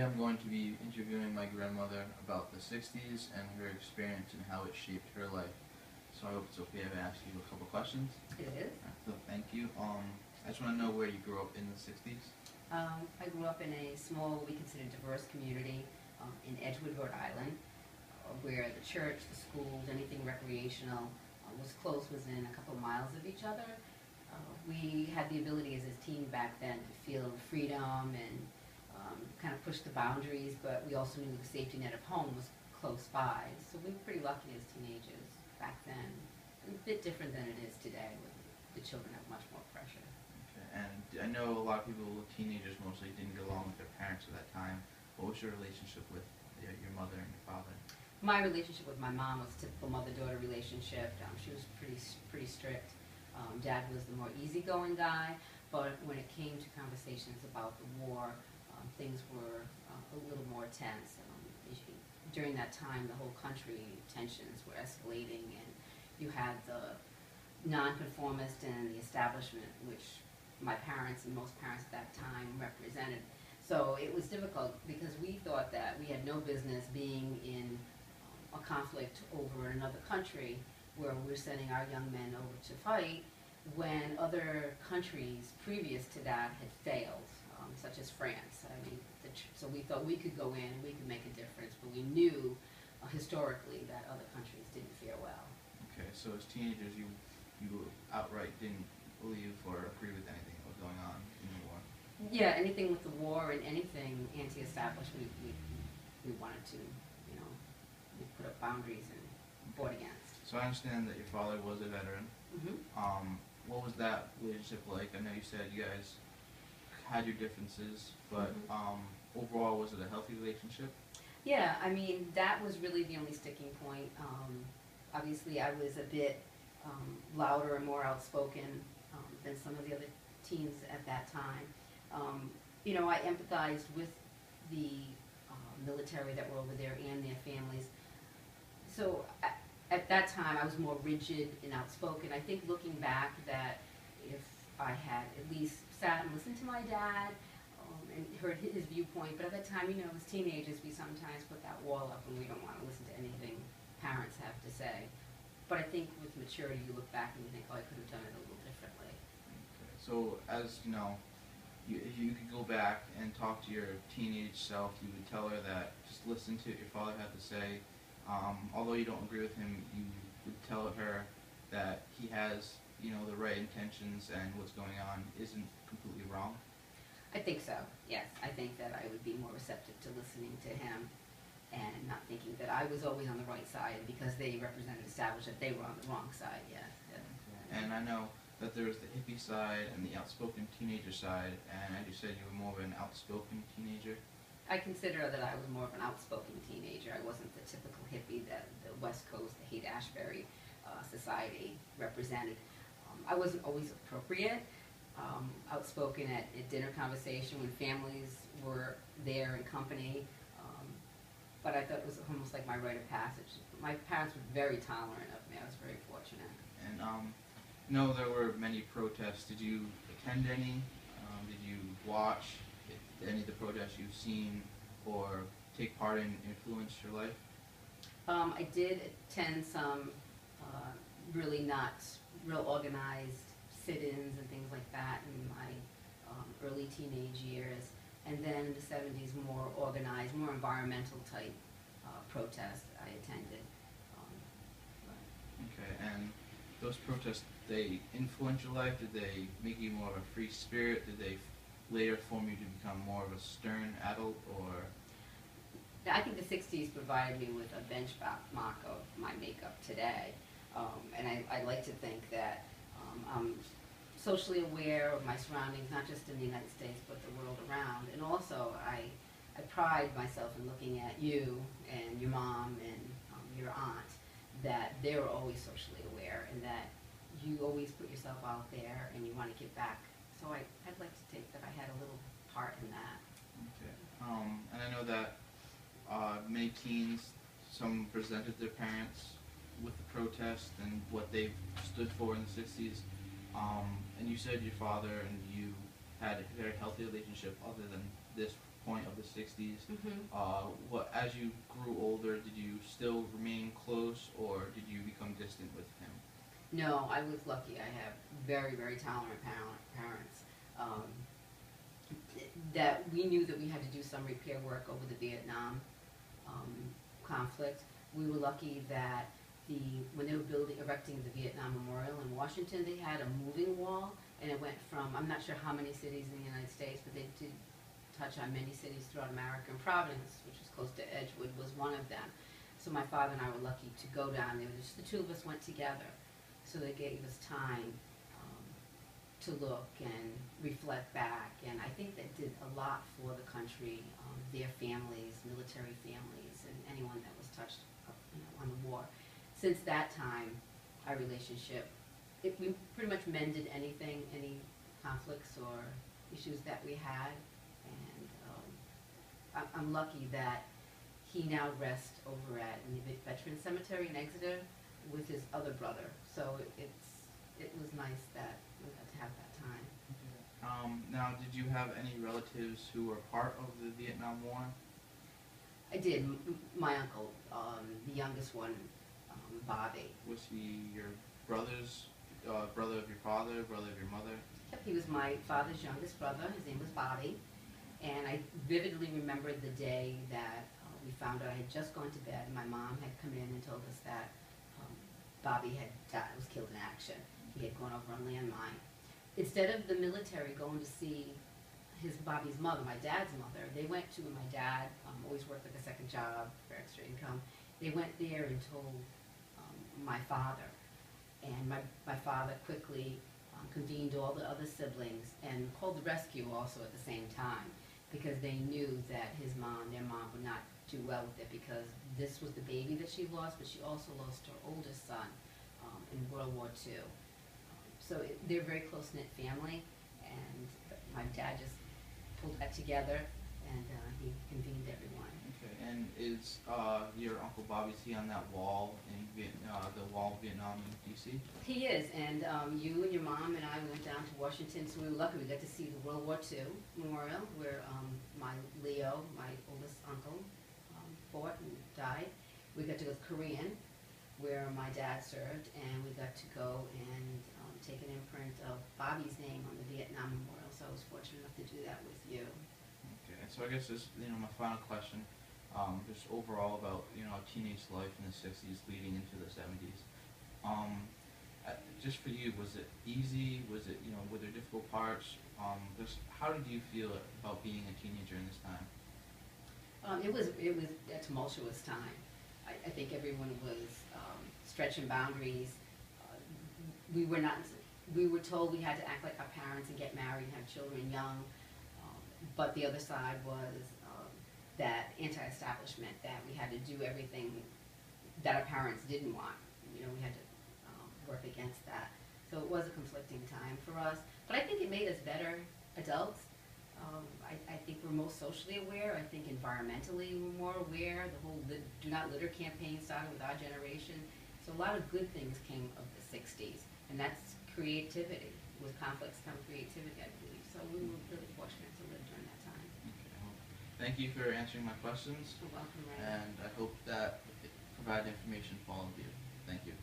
I'm going to be interviewing my grandmother about the 60s and her experience and how it shaped her life. So I hope it's okay if I ask you a couple questions. It is. So thank you. I just want to know where you grew up in the 60s. I grew up in a small, what we consider diverse community in Edgewood, Rhode Island, where the church, the schools, anything recreational was close, within a couple of miles of each other. We had the ability as a teen back then to feel freedom and kind of push the boundaries, but we also knew the safety net of home was close by. So we were pretty lucky as teenagers back then. A bit different than it is today, where the children have much more pressure. Okay. And I know a lot of people, teenagers mostly, didn't get along with their parents at that time. What was your relationship with your mother and your father? My relationship with my mom was a typical mother-daughter relationship. She was pretty strict. Dad was the more easygoing guy, but when it came to conversations about the war, things were a little more tense. During that time, the whole country tensions were escalating, and you had the nonconformist and the establishment, which my parents and most parents at that time represented. So it was difficult because we thought that we had no business being in a conflict over another country where we were sending our young men over to fight when other countries previous to that had failed, such as France. So we thought we could go in and we could make a difference, but we knew historically that other countries didn't fare well. Okay, so as teenagers, you outright didn't believe or agree with anything that was going on in the war? Yeah, anything with the war and anything anti-establishment, we wanted to, we put up boundaries and fought against. So I understand that your father was a veteran. Mm-hmm. What was that relationship like? I know you said you guys had your differences, but overall, was it a healthy relationship? Yeah, that was really the only sticking point. Obviously, I was a bit louder and more outspoken than some of the other teens at that time. I empathized with the military that were over there and their families. So at that time, I was more rigid and outspoken. I think looking back that if I had at least sat and listened to my dad and heard his viewpoint, but at that time, as teenagers, we sometimes put that wall up and we don't want to listen to anything parents have to say. But I think with maturity, you look back and you think, oh, I could have done it a little differently. Okay. So as if you could go back and talk to your teenage self, you would tell her that just listen to what your father had to say. Although you don't agree with him, you would tell her that he has, the right intentions and what's going on isn't completely wrong. I think so, yes. I think that I would be more receptive to listening to him and not thinking that I was always on the right side because they represented establishment, they were on the wrong side, yes. Okay. And I know that there's the hippie side and the outspoken teenager side, and as you said, you were more of an outspoken teenager. I consider that I was more of an outspoken teenager. I wasn't the typical hippie that the West Coast, the Haight-Ashbury society represented. I wasn't always appropriate, outspoken at dinner conversation when families were there in company, but I thought it was almost like my rite of passage. My parents were very tolerant of me. I was very fortunate. And there were many protests. Did you attend any? Did you watch any of the protests you've seen or take part in influenced your life? I did attend some really not real organized sit-ins and things like that in my early teenage years. And then in the 70s, more organized, more environmental type protests I attended. Okay, and those protests, they influence your life? Did they make you more of a free spirit? Did they later form you to become more of a stern adult, or? I think the 60s provided me with a benchmark of my makeup today. And I like to think that I'm socially aware of my surroundings, not just in the United States, but the world around. And also, I pride myself in looking at you and your mom and your aunt, that they were always socially aware and that you always put yourself out there and you want to give back. So I'd like to think that I had a little part in that. Okay. And I know that many teens, some presented their parents with the protest and what they stood for in the 60s. And you said your father and you had a very healthy relationship other than this point of the 60s. Mhm. What, as you grew older, did you still remain close, or did you become distant with him? No, I was lucky. I have very, very tolerant parents. Um, that we knew that we had to do some repair work over the Vietnam um, conflict. We were lucky that when they were erecting the Vietnam Memorial in Washington, they had a moving wall, and it went from, I'm not sure how many cities in the United States, but they did touch on many cities throughout America. And Providence, which is close to Edgewood, was one of them. So my father and I were lucky to go down there. Just the two of us went together. So they gave us time to look and reflect back, and I think that did a lot for the country, their families, military families, and anyone that was touched on the war. Since that time, our relationship, we pretty much mended any conflicts or issues that we had, and I'm lucky that he now rests over at the Veterans Cemetery in Exeter with his other brother. So it was nice that we got to have that time. Now, did you have any relatives who were part of the Vietnam War? I did. My uncle, the youngest one, Bobby. Was he your brother's brother of your father, brother of your mother? Yep, he was my father's youngest brother. His name was Bobby. And I vividly remembered the day that we found out. I had just gone to bed, and my mom had come in and told us that Bobby had died, was killed in action. He had gone over a landmine. Instead of the military going to see Bobby's mother, my dad's mother, they went to, my dad always worked like a second job for extra income. They went there and told my father. And my father quickly convened all the other siblings and called the rescue also at the same time, because they knew that their mom would not do well with it, because this was the baby that she lost, but she also lost her oldest son in World War II. So they're a very close-knit family, and my dad just pulled that together, and he convened everyone. Okay, and is your Uncle Bobby, is he on that wall in the wall of Vietnam in D.C.? He is, and you and your mom and I went down to Washington, so we were lucky. We got to see the World War II Memorial, where my Leo, my oldest uncle, fought and died. We got to go to Korean, where my dad served, and we got to go and take an imprint of Bobby's name on the Vietnam Memorial, so I was fortunate enough to do that with you. Okay, so I guess this, my final question, just overall about, teenage life in the 60s leading into the 70s. Just for you, was it easy? Was it, were there difficult parts? Just how did you feel about being a teenager in this time? It was a tumultuous time. I think everyone was stretching boundaries. We were told we had to act like our parents and get married and have children young, but the other side was that anti-establishment, that we had to do everything that our parents didn't want. We had to work against that. So it was a conflicting time for us, but I think it made us better adults. I think we're most socially aware. I think environmentally we're more aware. The whole Do Not Litter campaign started with our generation. So a lot of good things came of the 60s, and that's creativity. With conflicts come creativity, I believe. So we were really fortunate to live during that time. Okay, well, thank you for answering my questions, You're welcome, Ray. and I hope that it provided information for all of you. Thank you.